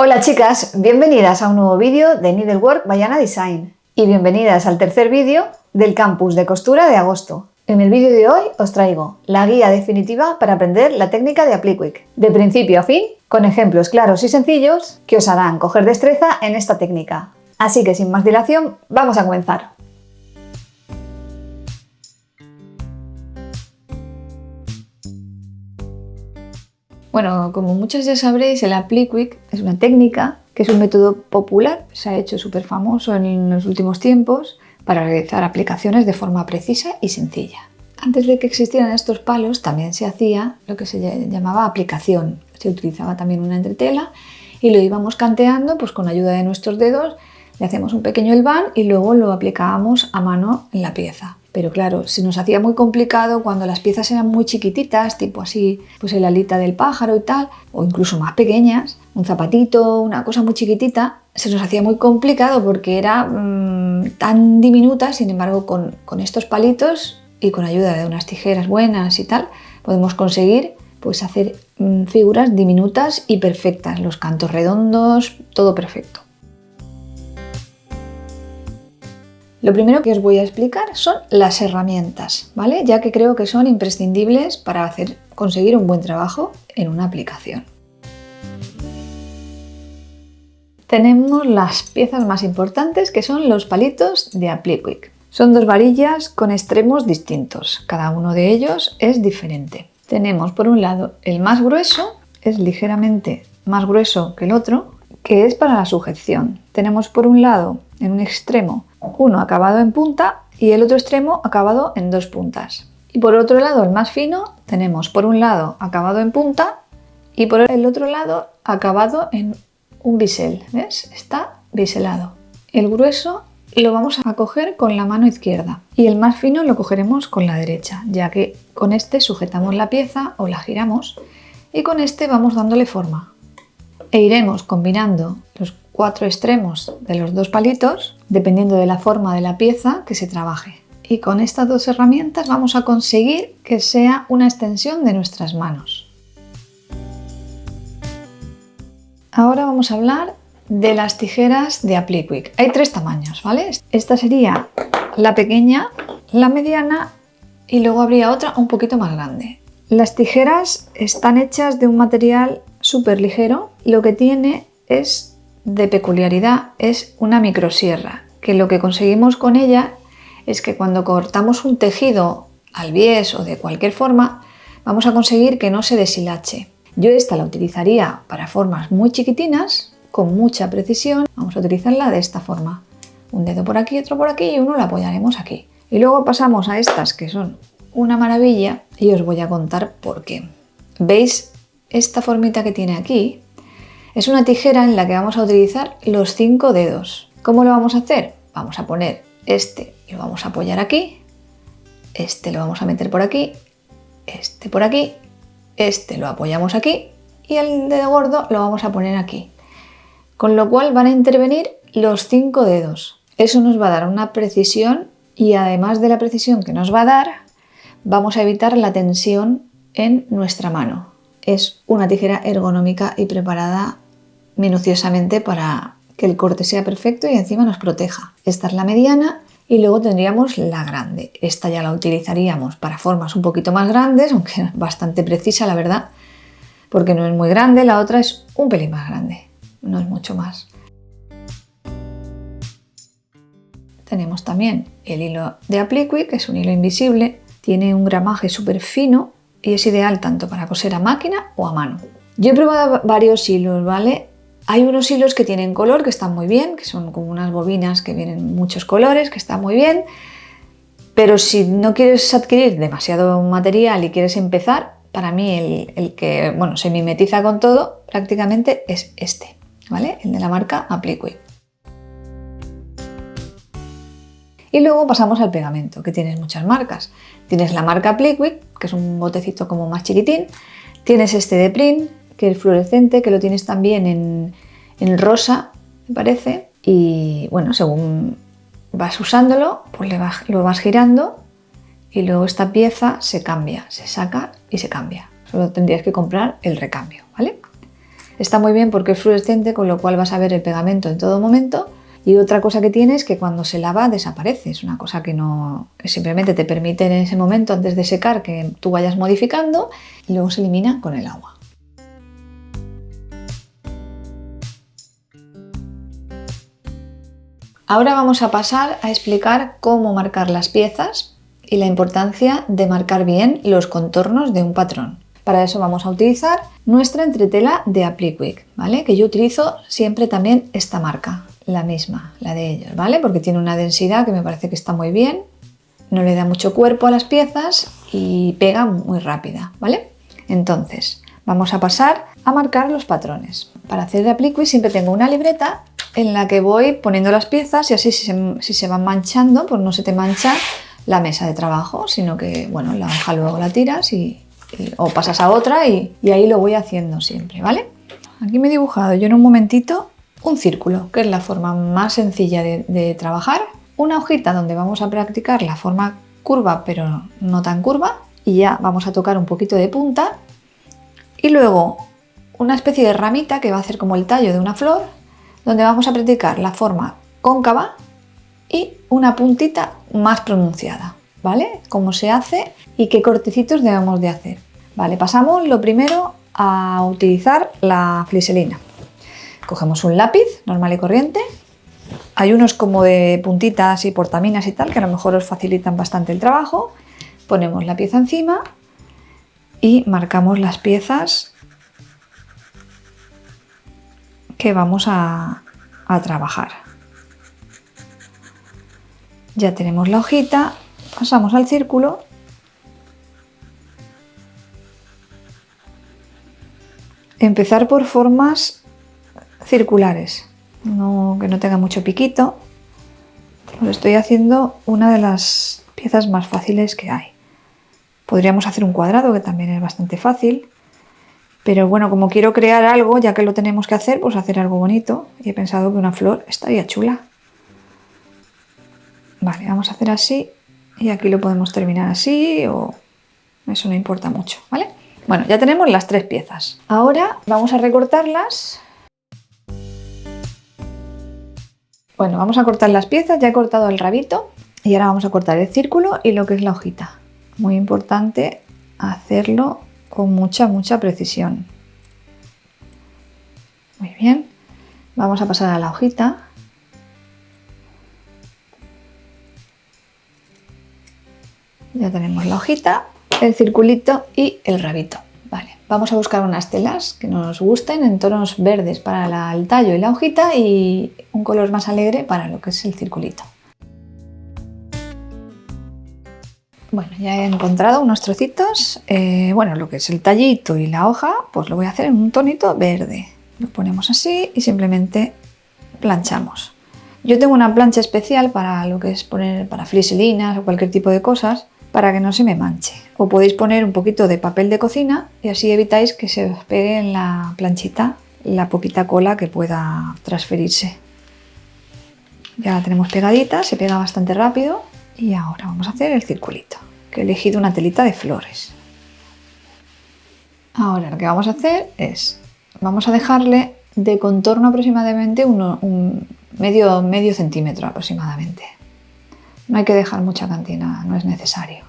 Hola chicas, bienvenidas a un nuevo vídeo de Needlework by Ana Design y bienvenidas al tercer vídeo del campus de costura de agosto. En el vídeo de hoy os traigo la guía definitiva para aprender la técnica de Appliquick, de principio a fin, con ejemplos claros y sencillos que os harán coger destreza en esta técnica. Así que sin más dilación, vamos a comenzar. Bueno, como muchos ya sabréis, el Appliquick es una técnica que es un método popular, se ha hecho súper famoso en los últimos tiempos para realizar aplicaciones de forma precisa y sencilla. Antes de que existieran estos palos también se hacía lo que se llamaba aplicación. Se utilizaba también una entretela y lo íbamos canteando pues con ayuda de nuestros dedos, le hacíamos un pequeño hilván y luego lo aplicábamos a mano en la pieza. Pero claro, se nos hacía muy complicado cuando las piezas eran muy chiquititas, tipo así, pues el alita del pájaro y tal, o incluso más pequeñas, un zapatito, una cosa muy chiquitita, se nos hacía muy complicado porque era tan diminuta. Sin embargo, con estos palitos y con ayuda de unas tijeras buenas y tal, podemos conseguir pues hacer figuras diminutas y perfectas, los cantos redondos, todo perfecto. Lo primero que os voy a explicar son las herramientas, ¿vale? Ya que creo que son imprescindibles para conseguir un buen trabajo en una aplicación. Tenemos las piezas más importantes, que son los palitos de Appliquick. Son dos varillas con extremos distintos, cada uno de ellos es diferente. Tenemos por un lado el más grueso, es ligeramente más grueso que el otro, que es para la sujeción. Tenemos por un lado, en un extremo, uno acabado en punta y el otro extremo acabado en dos puntas. Y por otro lado, el más fino, tenemos por un lado acabado en punta y por el otro lado acabado en un bisel. ¿Ves? Está biselado. El grueso lo vamos a coger con la mano izquierda y el más fino lo cogeremos con la derecha, ya que con este sujetamos la pieza o la giramos y con este vamos dándole forma. E iremos combinando los cuatro extremos de los dos palitos dependiendo de la forma de la pieza que se trabaje. Y con estas dos herramientas vamos a conseguir que sea una extensión de nuestras manos. Ahora vamos a hablar de las tijeras de Appliquick. Hay tres tamaños, ¿vale? Esta sería la pequeña, la mediana y luego habría otra un poquito más grande. Las tijeras están hechas de un material súper ligero. Lo que tiene es de peculiaridad es una microsierra, que lo que conseguimos con ella es que cuando cortamos un tejido al bies o de cualquier forma, vamos a conseguir que no se deshilache. Yo esta la utilizaría para formas muy chiquitinas, con mucha precisión. Vamos a utilizarla de esta forma. Un dedo por aquí, otro por aquí y uno lo apoyaremos aquí. Y luego pasamos a estas que son una maravilla y os voy a contar por qué. ¿Veis esta formita que tiene aquí? Es una tijera en la que vamos a utilizar los 5 dedos. ¿Cómo lo vamos a hacer? Vamos a poner este, lo vamos a apoyar aquí, este lo vamos a meter por aquí, este por aquí, este lo apoyamos aquí y el dedo gordo lo vamos a poner aquí. Con lo cual van a intervenir los 5 dedos. Eso nos va a dar una precisión y además de la precisión que nos va a dar, vamos a evitar la tensión en nuestra mano. Es una tijera ergonómica y preparada minuciosamente para que el corte sea perfecto y encima nos proteja. Esta es la mediana y luego tendríamos la grande. Esta ya la utilizaríamos para formas un poquito más grandes, aunque es bastante precisa la verdad, porque no es muy grande. La otra es un pelín más grande, no es mucho más. Tenemos también el hilo de Appliquick, que es un hilo invisible, tiene un gramaje súper fino y es ideal tanto para coser a máquina o a mano. Yo he probado varios hilos, ¿vale? Hay unos hilos que tienen color, que están muy bien, que son como unas bobinas que vienen muchos colores, que están muy bien. Pero si no quieres adquirir demasiado material y quieres empezar, para mí el que se mimetiza con todo prácticamente es este, ¿vale? El de la marca Appliquick. Y luego pasamos al pegamento, que tienes muchas marcas. Tienes la marca Appliquick, que es un botecito como más chiquitín. Tienes este de Print, que es fluorescente, que lo tienes también en rosa, me parece. Y bueno, según vas usándolo, pues lo vas girando y luego esta pieza se cambia, se saca y se cambia. Solo tendrías que comprar el recambio, ¿vale? Está muy bien porque es fluorescente, con lo cual vas a ver el pegamento en todo momento. Y otra cosa que tiene es que cuando se lava desaparece. Es una cosa que no simplemente te permite en ese momento, antes de secar, que tú vayas modificando y luego se elimina con el agua. Ahora vamos a pasar a explicar cómo marcar las piezas y la importancia de marcar bien los contornos de un patrón. Para eso vamos a utilizar nuestra entretela de Apliquick, ¿vale? Que yo utilizo siempre también esta marca, la misma, la de ellos, ¿vale? Porque tiene una densidad que me parece que está muy bien, no le da mucho cuerpo a las piezas y pega muy rápida, ¿vale? Entonces, vamos a pasar a marcar los patrones. Para hacer de Apliquick siempre tengo una libreta en la que voy poniendo las piezas y así si se van manchando, pues no se te mancha la mesa de trabajo, sino que, bueno, la hoja luego la tiras o pasas a otra y ahí lo voy haciendo siempre, ¿vale? Aquí me he dibujado yo en un momentito un círculo, que es la forma más sencilla de trabajar. Una hojita donde vamos a practicar la forma curva, pero no tan curva, y ya vamos a tocar un poquito de punta. Y luego una especie de ramita que va a hacer como el tallo de una flor, donde vamos a practicar la forma cóncava y una puntita más pronunciada, ¿vale? Cómo se hace y qué cortecitos debemos de hacer. Vale, pasamos lo primero a utilizar la fliselina. Cogemos un lápiz normal y corriente. Hay unos como de puntitas y portaminas y tal, que a lo mejor os facilitan bastante el trabajo. Ponemos la pieza encima y marcamos las piezas que vamos a trabajar. Ya tenemos la hojita, pasamos al círculo empezar por formas circulares, que no tenga mucho piquito. Pues estoy haciendo una de las piezas más fáciles que hay. Podríamos hacer un cuadrado, que también es bastante fácil, pero bueno, como quiero crear algo, ya que lo tenemos que hacer, pues hacer algo bonito, y he pensado que una flor estaría chula. Vale, vamos a hacer así, y aquí lo podemos terminar así, o eso no importa mucho, ¿vale? Bueno, ya tenemos las tres piezas. Ahora vamos a recortarlas. Bueno, vamos a cortar las piezas, ya he cortado el rabito, y ahora vamos a cortar el círculo y lo que es la hojita. Muy importante hacerlo con mucha precisión. Muy bien, vamos a pasar a la hojita. Ya tenemos la hojita, el circulito y el rabito. Vale, vamos a buscar unas telas que nos gusten en tonos verdes para el tallo y la hojita y un color más alegre para lo que es el circulito. Bueno, ya he encontrado unos trocitos. Bueno, lo que es el tallito y la hoja, pues lo voy a hacer en un tonito verde. Lo ponemos así y simplemente planchamos. Yo tengo una plancha especial para lo que es poner para fliselinas o cualquier tipo de cosas, para que no se me manche. O podéis poner un poquito de papel de cocina y así evitáis que se os pegue en la planchita la poquita cola que pueda transferirse. Ya la tenemos pegadita, se pega bastante rápido. Y ahora vamos a hacer el circulito, que he elegido una telita de flores. Ahora lo que vamos a hacer es, vamos a dejarle de contorno aproximadamente un medio centímetro aproximadamente. No hay que dejar mucha cantidad, no es necesario.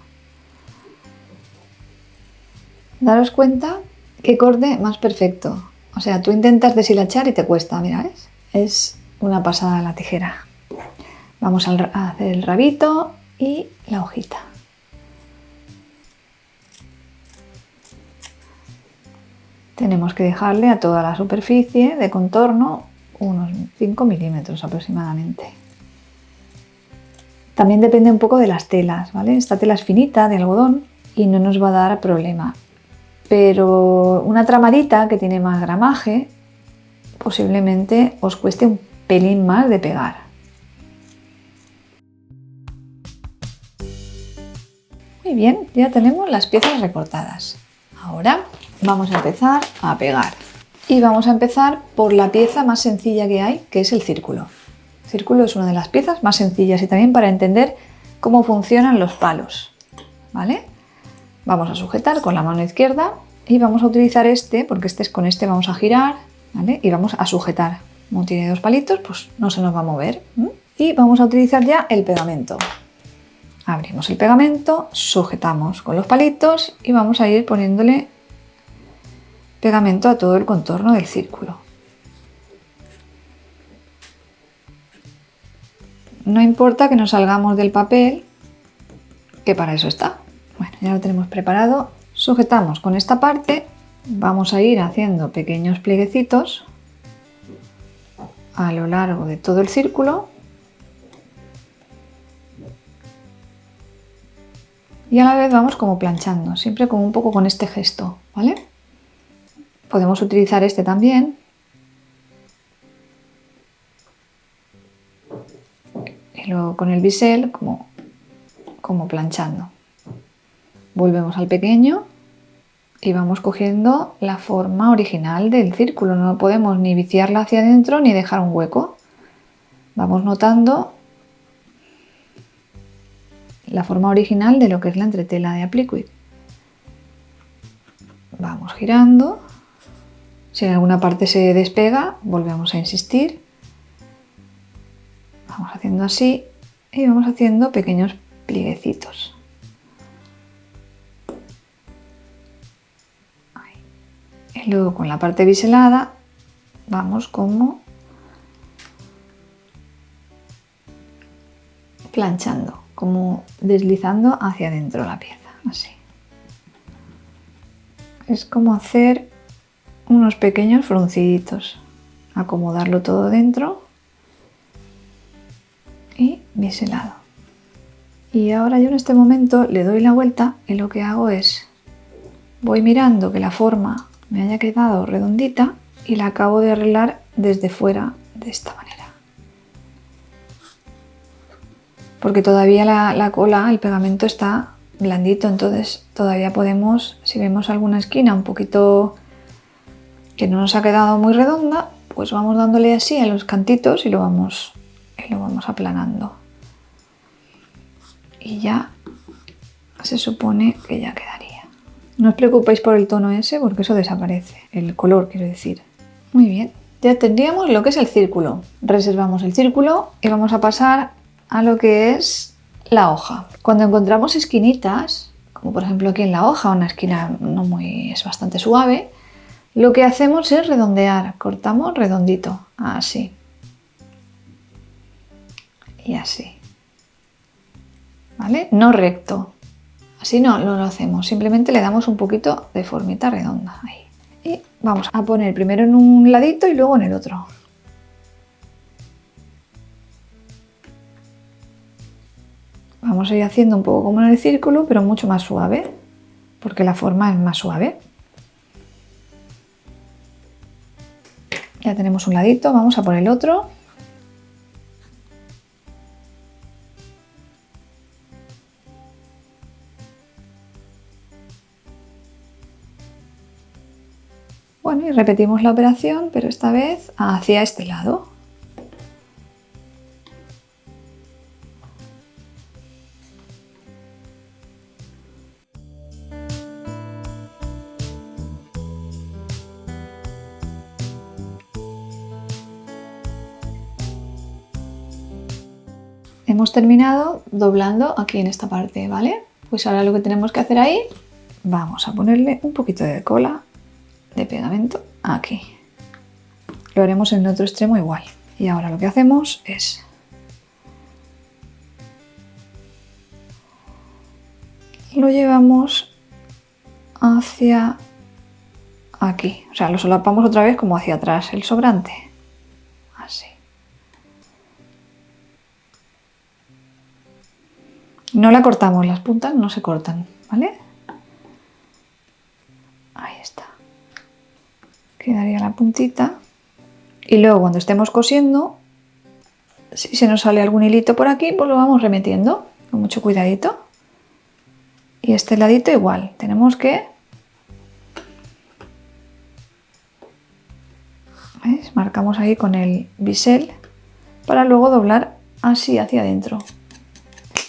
Daros cuenta qué corte más perfecto. O sea, tú intentas deshilachar y te cuesta, mira, ¿ves? Es una pasada la tijera. Vamos a hacer el rabito y la hojita. Tenemos que dejarle a toda la superficie de contorno unos 5 milímetros aproximadamente. También depende un poco de las telas, ¿vale? Esta tela es finita, de algodón, y no nos va a dar problema. Pero una tramadita que tiene más gramaje posiblemente os cueste un pelín más de pegar. Muy bien, ya tenemos las piezas recortadas. Ahora vamos a empezar a pegar. Y vamos a empezar por la pieza más sencilla que hay, que es el círculo. El círculo es una de las piezas más sencillas y también para entender cómo funcionan los palos, ¿vale? Vamos a sujetar con la mano izquierda y vamos a utilizar este, porque con este vamos a girar ¿vale? Y vamos a sujetar. Como tiene dos palitos, pues no se nos va a mover. Y vamos a utilizar ya el pegamento. Abrimos el pegamento, sujetamos con los palitos y vamos a ir poniéndole pegamento a todo el contorno del círculo. No importa que nos salgamos del papel, que para eso está. Bueno, ya lo tenemos preparado. Sujetamos con esta parte, vamos a ir haciendo pequeños plieguecitos a lo largo de todo el círculo. Y a la vez vamos como planchando, siempre como un poco con este gesto, ¿vale? Podemos utilizar este también. Y luego con el bisel como planchando. Volvemos al pequeño y vamos cogiendo la forma original del círculo. No podemos ni viciarla hacia adentro ni dejar un hueco. Vamos notando la forma original de lo que es la entretela de Apliquick. Vamos girando. Si en alguna parte se despega, volvemos a insistir. Vamos haciendo así y vamos haciendo pequeños plieguecitos. Ahí. Y luego con la parte biselada vamos como planchando, como deslizando hacia adentro la pieza, así. Es como hacer unos pequeños frunciditos, acomodarlo todo dentro y biselado. Y ahora yo en este momento le doy la vuelta y lo que hago es voy mirando que la forma me haya quedado redondita y la acabo de arreglar desde fuera de esta manera. Porque todavía la cola, el pegamento está blandito, entonces todavía podemos, si vemos alguna esquina un poquito que no nos ha quedado muy redonda, pues vamos dándole así a los cantitos y lo vamos aplanando. Y ya se supone que ya quedaría. No os preocupéis por el tono ese porque eso desaparece, el color quiero decir. Muy bien, ya tendríamos lo que es el círculo. Reservamos el círculo y vamos a pasar a lo que es la hoja. Cuando encontramos esquinitas, como por ejemplo aquí en la hoja, una esquina es bastante suave, lo que hacemos es redondear, cortamos redondito, así y así, ¿vale? No recto, así no lo hacemos, simplemente le damos un poquito de formita redonda ahí. Y vamos a poner primero en un ladito y luego en el otro. Vamos a ir haciendo un poco como en el círculo, pero mucho más suave, porque la forma es más suave. Ya tenemos un ladito, vamos a por el otro. Bueno, y repetimos la operación, pero esta vez hacia este lado. Hemos terminado doblando aquí en esta parte, ¿vale? Pues ahora lo que tenemos que hacer ahí, vamos a ponerle un poquito de cola de pegamento aquí. Lo haremos en el otro extremo igual. Y ahora lo que hacemos es lo llevamos hacia aquí, o sea, lo solapamos otra vez como hacia atrás el sobrante, así. No la cortamos, las puntas no se cortan, ¿vale? Ahí está. Quedaría la puntita. Y luego cuando estemos cosiendo, si se nos sale algún hilito por aquí, pues lo vamos remetiendo con mucho cuidadito. Y este ladito igual, tenemos que... ¿Ves? Marcamos ahí con el bisel para luego doblar así hacia adentro.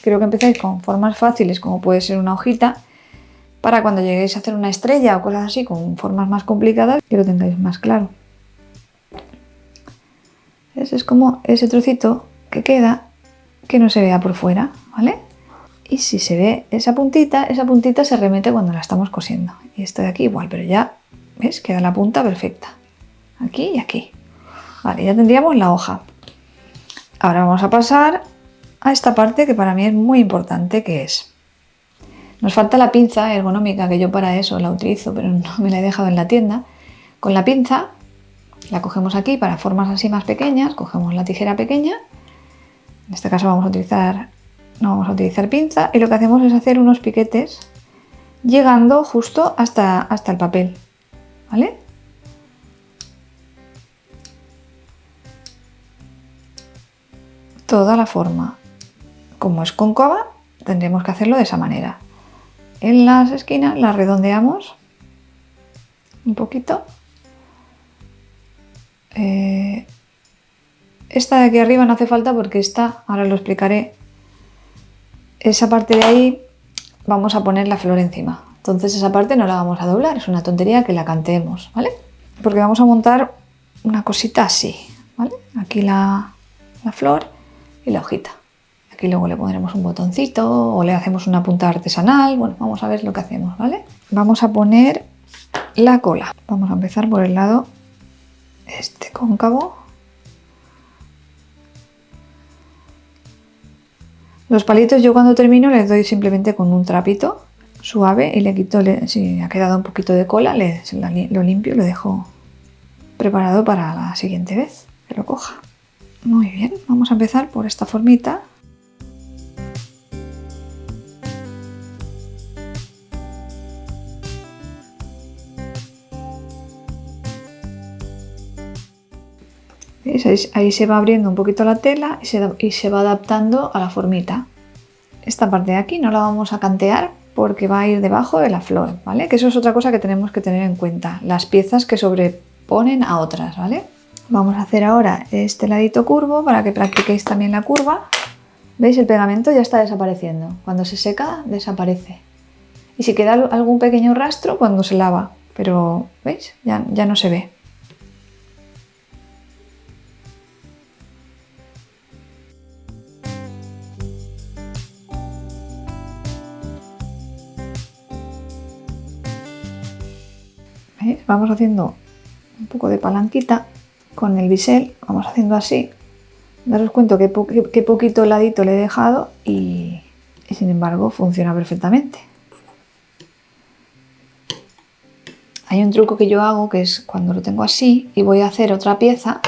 Quiero que empecéis con formas fáciles como puede ser una hojita para cuando lleguéis a hacer una estrella o cosas así con formas más complicadas que lo tengáis más claro. como ese trocito que queda que no se vea por fuera, ¿vale? Y si se ve esa puntita se remete cuando la estamos cosiendo. Y esto de aquí igual, pero ya, ¿ves? Queda la punta perfecta. Aquí y aquí. Vale, ya tendríamos la hoja. Ahora vamos a pasar a esta parte que para mí es muy importante, que es... Nos falta la pinza ergonómica, que yo para eso la utilizo, pero no me la he dejado en la tienda. Con la pinza la cogemos aquí para formas así más pequeñas, cogemos la tijera pequeña. En este caso no vamos a utilizar pinza, y lo que hacemos es hacer unos piquetes llegando justo hasta el papel, ¿vale? Toda la forma, como es cóncava, tendremos que hacerlo de esa manera. En las esquinas las redondeamos un poquito. Esta de aquí arriba no hace falta porque esta, ahora lo explicaré, esa parte de ahí vamos a poner la flor encima. Entonces esa parte no la vamos a doblar, es una tontería que la canteemos, ¿vale? Porque vamos a montar una cosita así, ¿vale? Aquí la flor y la hojita. Aquí luego le pondremos un botoncito o le hacemos una punta artesanal. Bueno, vamos a ver lo que hacemos, ¿vale? Vamos a poner la cola. Vamos a empezar por el lado este cóncavo. Los palitos yo cuando termino les doy simplemente con un trapito suave y le quito, si ha quedado un poquito de cola, lo limpio y lo dejo preparado para la siguiente vez que lo coja. Muy bien, vamos a empezar por esta formita. ¿Veis? Ahí se va abriendo un poquito la tela y se va adaptando a la formita. Esta parte de aquí no la vamos a cantear porque va a ir debajo de la flor, ¿vale? Que eso es otra cosa que tenemos que tener en cuenta, las piezas que sobreponen a otras, ¿vale? Vamos a hacer ahora este ladito curvo para que practiquéis también la curva. ¿Veis? El pegamento ya está desapareciendo. Cuando se seca, desaparece. Y si queda algún pequeño rastro, cuando se lava. Pero, ¿veis? Ya no se ve. ¿Veis? Vamos haciendo un poco de palanquita con el bisel, vamos haciendo así. Daros cuenta que poquito ladito le he dejado y sin embargo funciona perfectamente. Hay un truco que yo hago que es cuando lo tengo así y voy a hacer otra pieza,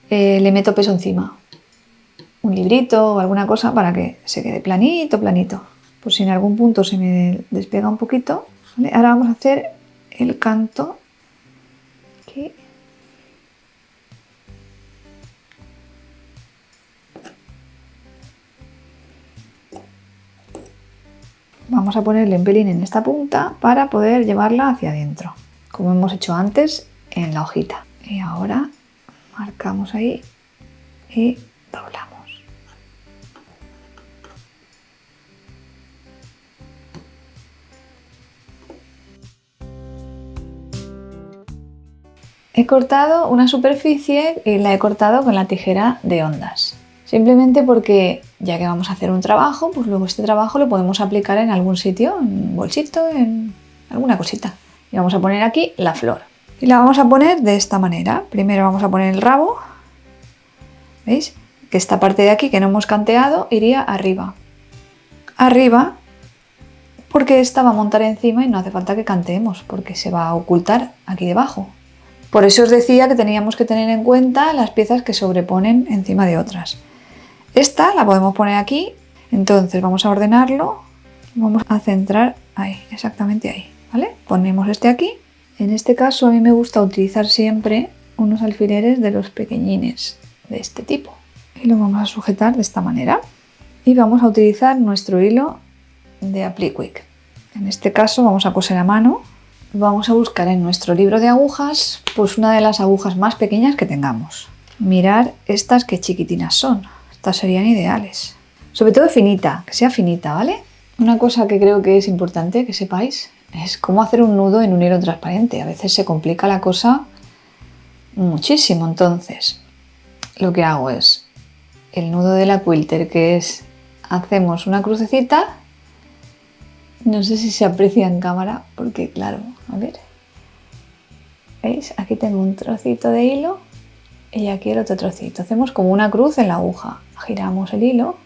le meto peso encima. Un librito o alguna cosa para que se quede planito, planito. Por si en algún punto se me despega un poquito. ¿Vale? Ahora vamos a hacer el canto aquí. Vamos a ponerle un pelín en esta punta para poder llevarla hacia adentro, como hemos hecho antes en la hojita. Y ahora marcamos ahí y doblamos. He cortado una superficie y la he cortado con la tijera de ondas. Simplemente porque ya que vamos a hacer un trabajo, pues luego este trabajo lo podemos aplicar en algún sitio, en un bolsito, en alguna cosita. Y vamos a poner aquí la flor. Y la vamos a poner de esta manera. Primero vamos a poner el rabo. ¿Veis? Que esta parte de aquí que no hemos canteado iría arriba. Arriba, porque esta va a montar encima y no hace falta que canteemos, porque se va a ocultar aquí debajo. Por eso os decía que teníamos que tener en cuenta las piezas que sobreponen encima de otras. Esta la podemos poner aquí, entonces vamos a ordenarlo, vamos a centrar ahí, exactamente ahí, ¿vale? Ponemos este aquí. En este caso a mí me gusta utilizar siempre unos alfileres de los pequeñines, de este tipo. Y lo vamos a sujetar de esta manera. Y vamos a utilizar nuestro hilo de Apliquick. En este caso vamos a coser a mano. Vamos a buscar en nuestro libro de agujas pues una de las agujas más pequeñas que tengamos. Mirad estas que chiquitinas son. Estas serían ideales. Sobre todo finita, que sea finita, ¿vale? Una cosa que creo que es importante que sepáis es cómo hacer un nudo en un hilo transparente. A veces se complica la cosa muchísimo. Entonces, lo que hago es el nudo de la quilter, que es, hacemos una crucecita, no sé si se aprecia en cámara, porque claro, a ver, ¿veis? Aquí tengo un trocito de hilo y aquí el otro trocito. Hacemos como una cruz en la aguja, giramos el hilo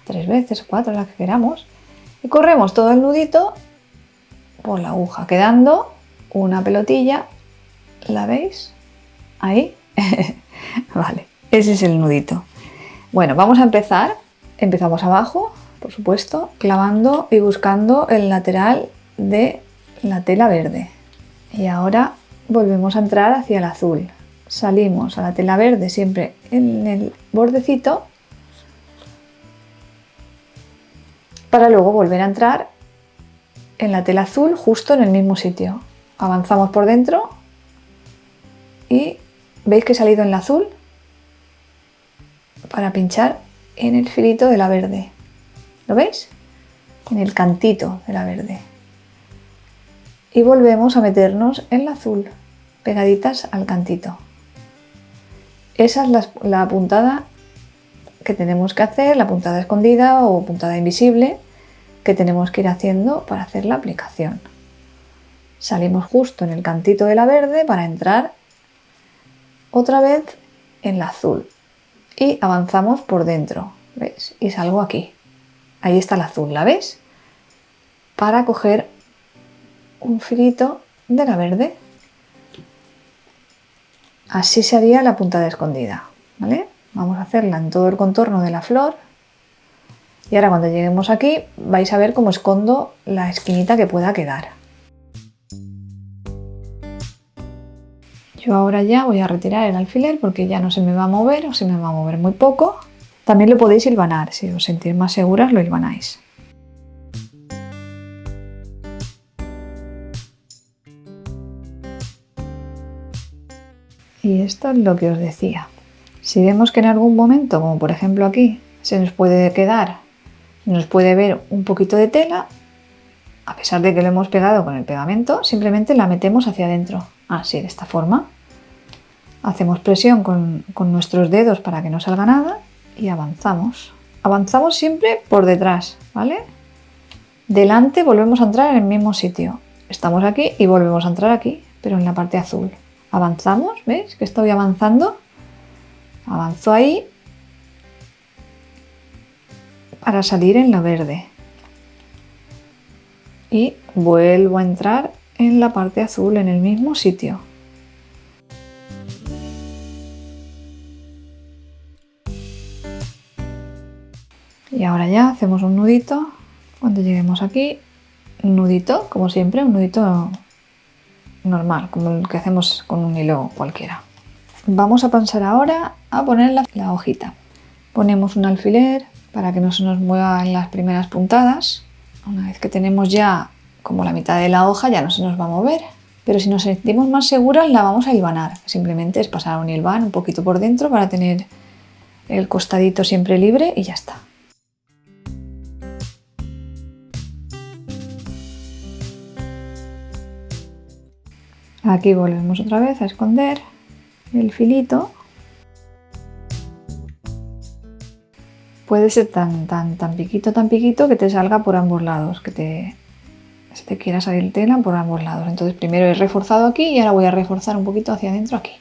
3 veces o 4, las que queramos, y corremos todo el nudito por la aguja, quedando una pelotilla. ¿La veis? Ahí. Vale, ese es el nudito. Bueno, vamos a empezar. Empezamos abajo, por supuesto, clavando y buscando el lateral de la tela verde. Y ahora volvemos a entrar hacia el azul. Salimos a la tela verde siempre en el bordecito para luego volver a entrar en la tela azul justo en el mismo sitio. Avanzamos por dentro y ¿veis que he salido en la azul? Para pinchar en el filito de la verde. ¿Lo veis? En el cantito de la verde. Y volvemos a meternos en la azul, pegaditas al cantito. Esa es la puntada que tenemos que hacer, la puntada escondida o puntada invisible que tenemos que ir haciendo para hacer la aplicación. Salimos justo en el cantito de la verde para entrar otra vez en la azul y avanzamos por dentro, ¿veis? Y salgo aquí. Ahí está el azul, ¿la ves? Para coger un filito de la verde. Así se haría la puntada escondida, ¿vale? Vamos a hacerla en todo el contorno de la flor. Y ahora cuando lleguemos aquí vais a ver cómo escondo la esquinita que pueda quedar. Yo ahora ya voy a retirar el alfiler porque ya no se me va a mover o se me va a mover muy poco. También lo podéis hilvanar, si os sentís más seguras lo hilvanáis. Y esto es lo que os decía. Si vemos que en algún momento, como por ejemplo aquí, se nos puede quedar, nos puede ver un poquito de tela, a pesar de que lo hemos pegado con el pegamento, simplemente la metemos hacia adentro, así de esta forma. Hacemos presión con nuestros dedos para que no salga nada y avanzamos. Avanzamos siempre por detrás, ¿vale? Delante volvemos a entrar en el mismo sitio. Estamos aquí y volvemos a entrar aquí, pero en la parte azul. Avanzamos, ¿veis? Que estoy avanzando. Avanzo ahí para salir en la verde. Y vuelvo a entrar en la parte azul, en el mismo sitio. Y ahora ya hacemos un nudito. Cuando lleguemos aquí, un nudito, como siempre, un nudito normal, como el que hacemos con un hilo cualquiera. Vamos a pasar ahora a poner la hojita. Ponemos un alfiler para que no se nos muevan las primeras puntadas. Una vez que tenemos ya como la mitad de la hoja ya no se nos va a mover. Pero si nos sentimos más seguras la vamos a hilvanar. Simplemente es pasar un hilván un poquito por dentro para tener el costadito siempre libre y ya está. Aquí volvemos otra vez a esconder el filito. Puede ser tan piquito que te salga por ambos lados, que se te quiera salir tela por ambos lados. Entonces primero he reforzado aquí y ahora voy a reforzar un poquito hacia adentro aquí.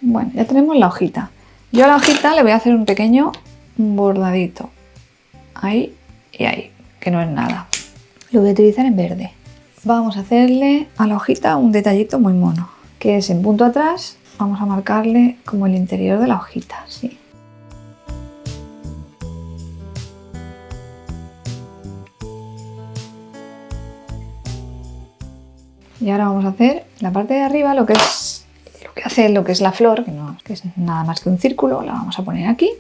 Bueno, ya tenemos la hojita. Yo a la hojita le voy a hacer un pequeño bordadito. Ahí y ahí, que no es nada. Lo voy a utilizar en verde. Vamos a hacerle a la hojita un detallito muy mono, que es en punto atrás, vamos a marcarle como el interior de la hojita, ¿sí? Y ahora vamos a hacer la parte de arriba, lo que es la flor, que es nada más que un círculo, la vamos a poner aquí.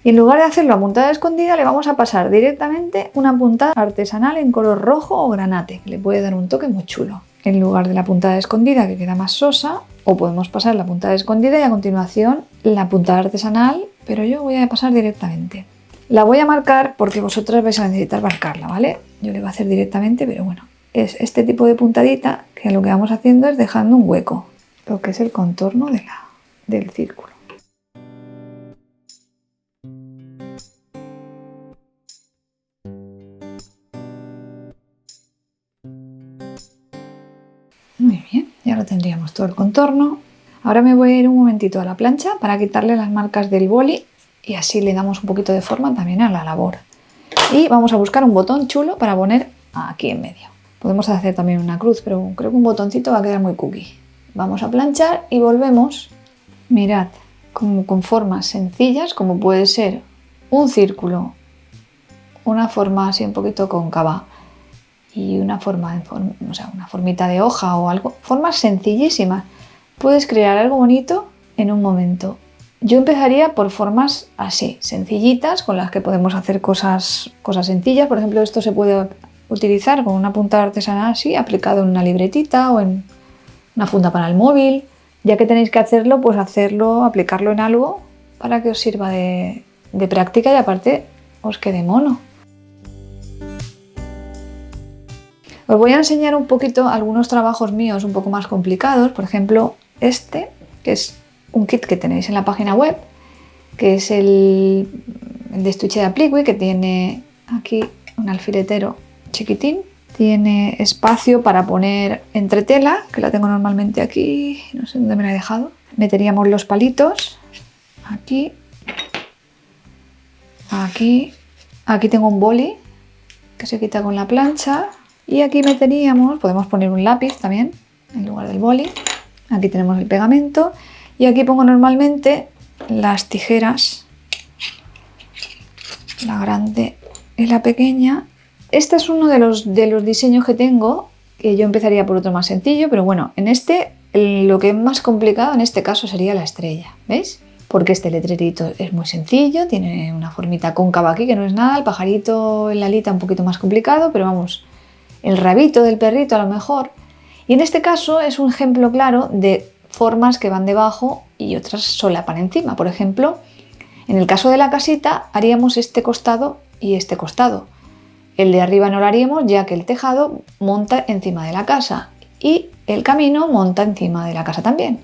Y en lugar de hacerlo a puntada escondida, le vamos a pasar directamente una puntada artesanal en color rojo o granate, que le puede dar un toque muy chulo. En lugar de la puntada escondida, que queda más sosa, o podemos pasar la puntada escondida y a continuación la puntada artesanal, pero yo voy a pasar directamente. La voy a marcar porque vosotras vais a necesitar marcarla, ¿vale? Yo le voy a hacer directamente, pero bueno, es este tipo de puntadita que lo que vamos haciendo es dejando un hueco, lo que es el contorno del círculo. Muy bien, ya lo tendríamos todo el contorno. Ahora me voy a ir un momentito a la plancha para quitarle las marcas del boli y así le damos un poquito de forma también a la labor. Y vamos a buscar un botón chulo para poner aquí en medio. Podemos hacer también una cruz, pero creo que un botoncito va a quedar muy cookie. Vamos a planchar y volvemos. Mirad, como con formas sencillas, como puede ser un círculo, una forma así un poquito cóncava y una forma, o sea, una formita de hoja o algo. Formas sencillísimas. Puedes crear algo bonito en un momento. Yo empezaría por formas así, sencillitas, con las que podemos hacer cosas sencillas. Por ejemplo, esto se puede utilizar con una punta artesanal así, aplicado en una libretita o en una funda para el móvil. Ya que tenéis que hacerlo, pues hacerlo, aplicarlo en algo para que os sirva de práctica y aparte os quede mono. Os voy a enseñar un poquito algunos trabajos míos un poco más complicados. Por ejemplo, este, que es un kit que tenéis en la página web, que es el de estuche de Apliqui, que tiene aquí un alfiletero chiquitín, tiene espacio para poner entretela, que la tengo normalmente aquí, no sé dónde me la he dejado. Meteríamos los palitos aquí, aquí tengo un boli que se quita con la plancha y aquí meteríamos, podemos poner un lápiz también en lugar del boli. Aquí tenemos el pegamento y aquí pongo normalmente las tijeras, la grande y la pequeña. Este es uno de los diseños que tengo, que yo empezaría por otro más sencillo, pero bueno, en este lo que es más complicado en este caso sería la estrella, ¿veis? Porque este letrerito es muy sencillo, tiene una formita cóncava aquí que no es nada, el pajarito en la alita un poquito más complicado, pero vamos, el rabito del perrito a lo mejor. Y en este caso es un ejemplo claro de formas que van debajo y otras solapan encima. Por ejemplo, en el caso de la casita haríamos este costado y este costado. El de arriba no lo haríamos ya que el tejado monta encima de la casa y el camino monta encima de la casa también.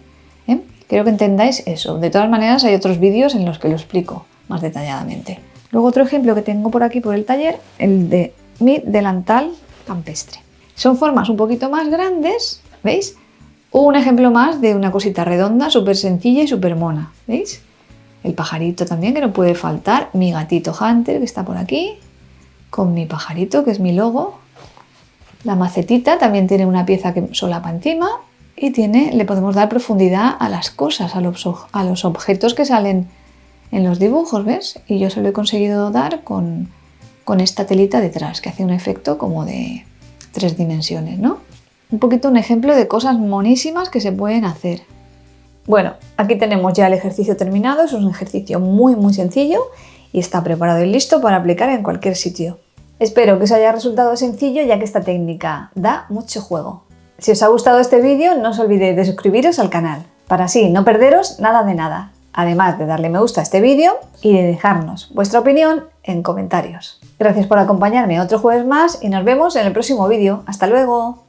Quiero que entendáis eso. De todas maneras hay otros vídeos en los que lo explico más detalladamente. Luego otro ejemplo que tengo por aquí por el taller, el de mi delantal campestre. Son formas un poquito más grandes, ¿veis? Un ejemplo más de una cosita redonda, súper sencilla y súper mona, ¿veis? El pajarito también, que no puede faltar, mi gatito Hunter, que está por aquí, con mi pajarito, que es mi logo. La macetita también tiene una pieza que solapa encima y le podemos dar profundidad a las cosas, a los objetos que salen en los dibujos, ¿ves? Y yo se lo he conseguido dar con esta telita detrás, que hace un efecto como de 3 dimensiones, ¿no? Un poquito un ejemplo de cosas monísimas que se pueden hacer. Bueno, aquí tenemos ya el ejercicio terminado, es un ejercicio muy sencillo y está preparado y listo para aplicar en cualquier sitio. Espero que os haya resultado sencillo ya que esta técnica da mucho juego. Si os ha gustado este vídeo no os olvidéis de suscribiros al canal, para así no perderos nada de nada, además de darle me gusta a este vídeo y de dejarnos vuestra opinión en comentarios. Gracias por acompañarme otro jueves más y nos vemos en el próximo vídeo. ¡Hasta luego!